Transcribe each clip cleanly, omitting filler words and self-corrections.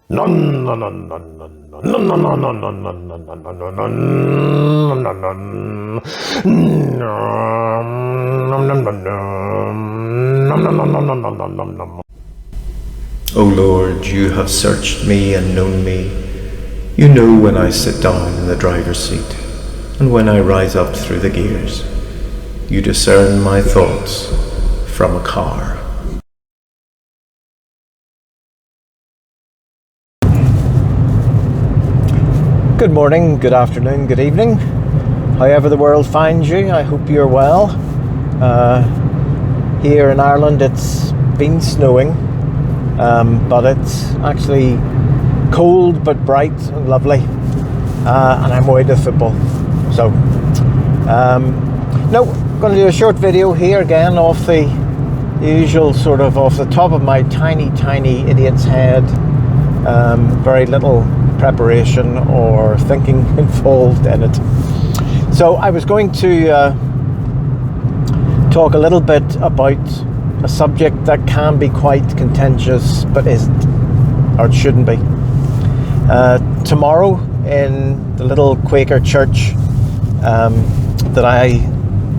O Lord, you have searched me and known me. You know when I sit down in the driver's seat, and when I rise up through the gears. You discern my thoughts from a car. Good morning, good afternoon, good evening. However the world finds you, I hope you're well. Here in Ireland it's been snowing, but it's actually cold but bright and lovely, and I'm away to football. So, no, I'm going to do a short video here again off the usual sort of off the top of my tiny idiot's head. Very little preparation or thinking involved in it. So I was going to talk a little bit about a subject that can be quite contentious but isn't, or it shouldn't be. Tomorrow in the little Quaker church that I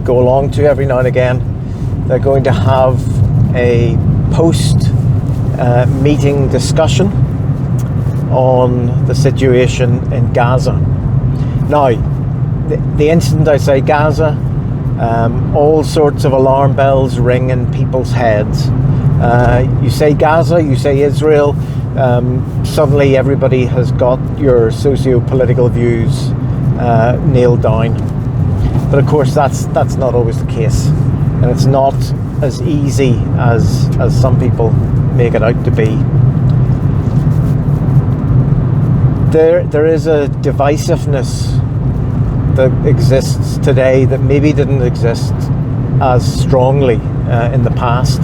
go along to every now and again, they're going to have a post meeting discussion on the situation in Gaza. Now, the instant I say Gaza, all sorts of alarm bells ring in people's heads. You say Gaza, you say Israel, suddenly everybody has got your socio-political views nailed down. But of course that's not always the case, and it's not as easy as some people make it out to be. There is a divisiveness that exists today that maybe didn't exist as strongly in the past,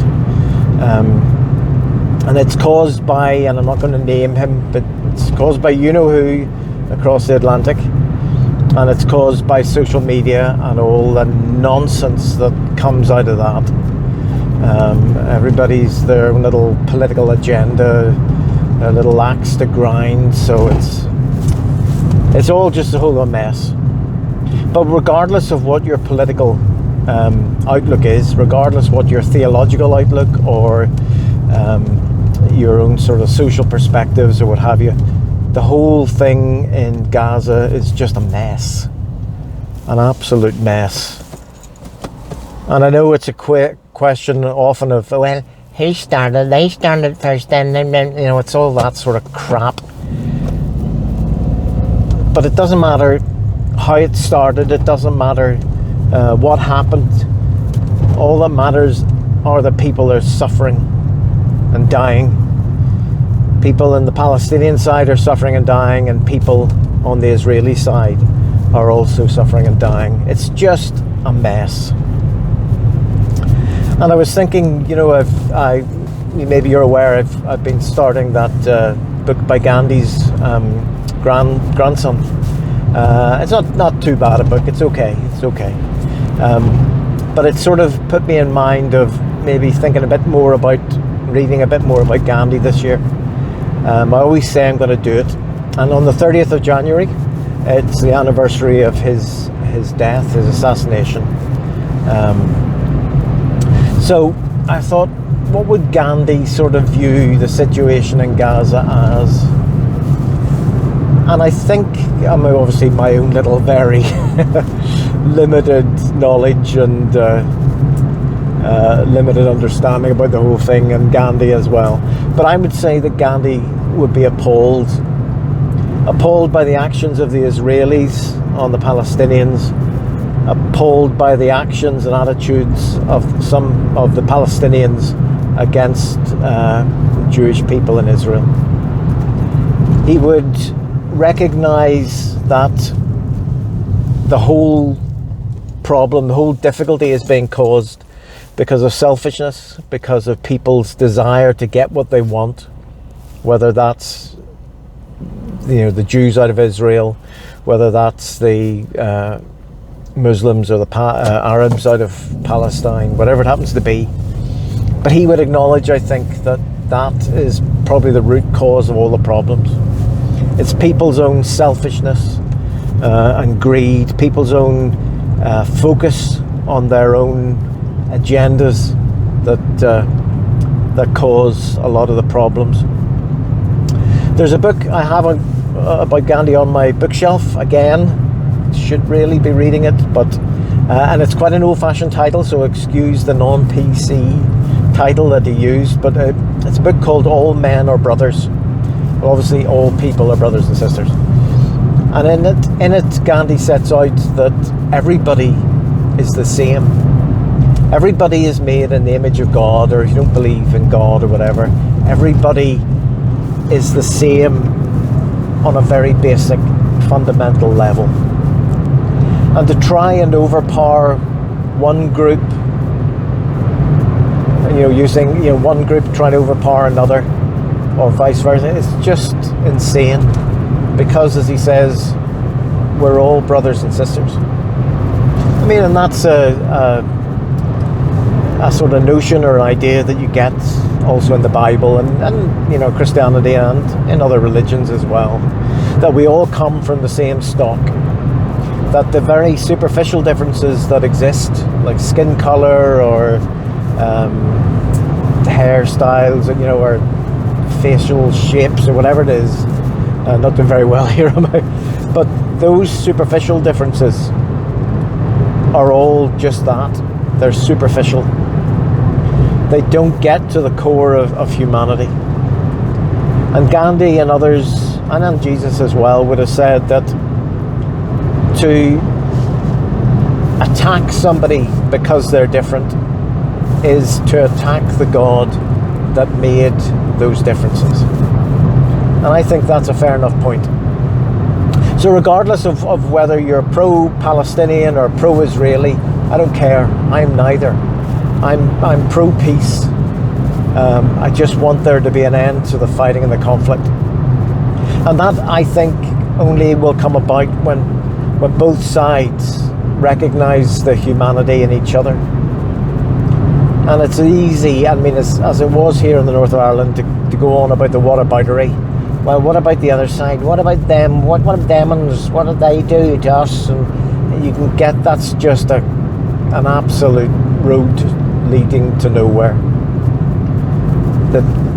and it's caused by, and I'm not going to name him, but it's caused by you-know-who across the Atlantic, and it's caused by social media and all the nonsense that comes out of that. Everybody's their own little political agenda, a little axe to grind, so it's all just a whole mess. But regardless of what your political outlook is, regardless what your theological outlook or your own sort of social perspectives or what have you, the whole thing in Gaza is just a mess, an absolute mess. And I know it's a question often of, well, he started, they started first, and then, you know, it's all that sort of crap. But it doesn't matter how it started, it doesn't matter what happened. All that matters are the people that are suffering and dying. People on the Palestinian side are suffering and dying, and people on the Israeli side are also suffering and dying. It's just a mess. And I was thinking, you know, maybe you're aware, I've been starting that book by Gandhi's grandson. It's not too bad a book. It's okay. But it sort of put me in mind of maybe thinking reading a bit more about Gandhi this year. I always say I'm going to do it, and on the 30th of January, it's the anniversary of his death, his assassination. So I thought, what would Gandhi sort of view the situation in Gaza as? And I think, obviously my own little very limited knowledge and limited understanding about the whole thing, and Gandhi as well, but I would say that Gandhi would be appalled by the actions of the Israelis on the Palestinians, appalled by the actions and attitudes of some of the Palestinians against Jewish people in Israel. He would recognize that the whole problem, the whole difficulty is being caused because of selfishness, because of people's desire to get what they want, whether that's, you know, the Jews out of Israel, whether that's the Muslims or the Arabs out of Palestine, whatever it happens to be. But he would acknowledge, I think, that that is probably the root cause of all the problems. It's people's own selfishness and greed, people's own focus on their own agendas that cause a lot of the problems. There's a book I have about Gandhi on my bookshelf. Again, should really be reading it, but and it's quite an old-fashioned title, so excuse the non-PC title that he used, but it's a book called All Men Are Brothers. Well, obviously all people are brothers and sisters, and in it Gandhi sets out that everybody is the same. Everybody is made in the image of God, or if you don't believe in God or whatever, everybody is the same on a very basic, fundamental level. And to try and overpower one group, using one group trying to overpower another, or vice versa, it's just insane. Because, as he says, we're all brothers and sisters. I mean, and that's a sort of notion or idea that you get also in the Bible and Christianity and in other religions as well, that we all come from the same stock, that the very superficial differences that exist, like skin color or hairstyles, or facial shapes or whatever it is, not doing very well here, but those superficial differences are all just that. They're superficial. They don't get to the core of humanity. And Gandhi and others, and then Jesus as well, would have said that to attack somebody because they're different is to attack the God that made those differences. And I think that's a fair enough point. So regardless of whether you're pro-Palestinian or pro-Israeli, I don't care. I'm neither. I'm pro-peace. I just want there to be an end to the fighting and the conflict. And that, I think, only will come about when both sides recognise the humanity in each other. And it's easy, I mean, as it was here in the north of Ireland, to go on about the whataboutery. Well, what about the other side? What about them? What about demons? What did they do to us? And you can get, that's just an absolute road leading to nowhere.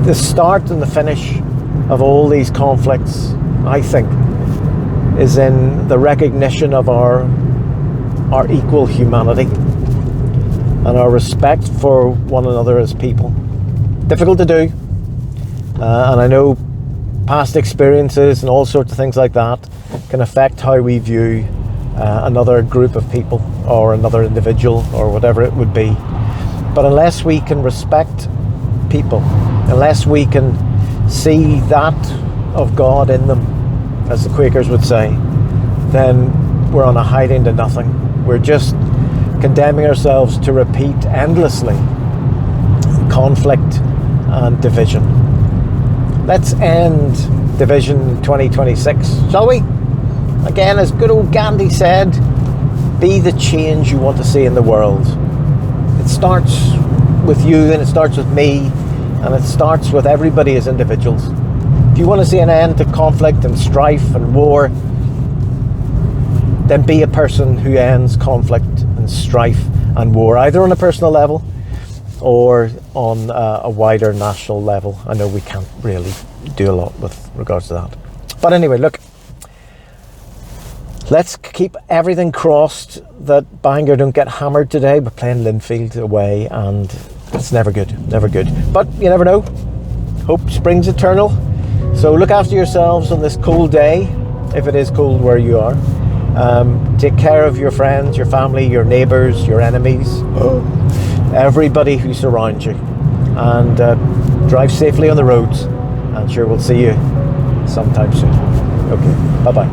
The start and the finish of all these conflicts, I think, is in the recognition of our equal humanity and our respect for one another as people. Difficult to do, and I know past experiences and all sorts of things like that can affect how we view another group of people or another individual or whatever it would be. But unless we can respect people, unless we can see that of God in them, as the Quakers would say, then we're on a hiding to nothing. We're just condemning ourselves to repeat endlessly conflict and division. Let's end division 2026, shall we? Again, as good old Gandhi said, be the change you want to see in the world. It starts with you, and it starts with me, and it starts with everybody as individuals. If you want to see an end to conflict and strife and war, then be a person who ends conflict and strife and war, either on a personal level or on a wider national level. I know we can't really do a lot with regards to that. But anyway, look, let's keep everything crossed that Bangor don't get hammered today. We're playing Linfield away, and it's never good, never good. But you never know. Hope springs eternal. So look after yourselves on this cold day, if it is cold where you are. Take care of your friends, your family, your neighbours, your enemies, everybody who surrounds you. And drive safely on the roads. And sure, we'll see you sometime soon. Okay, bye-bye.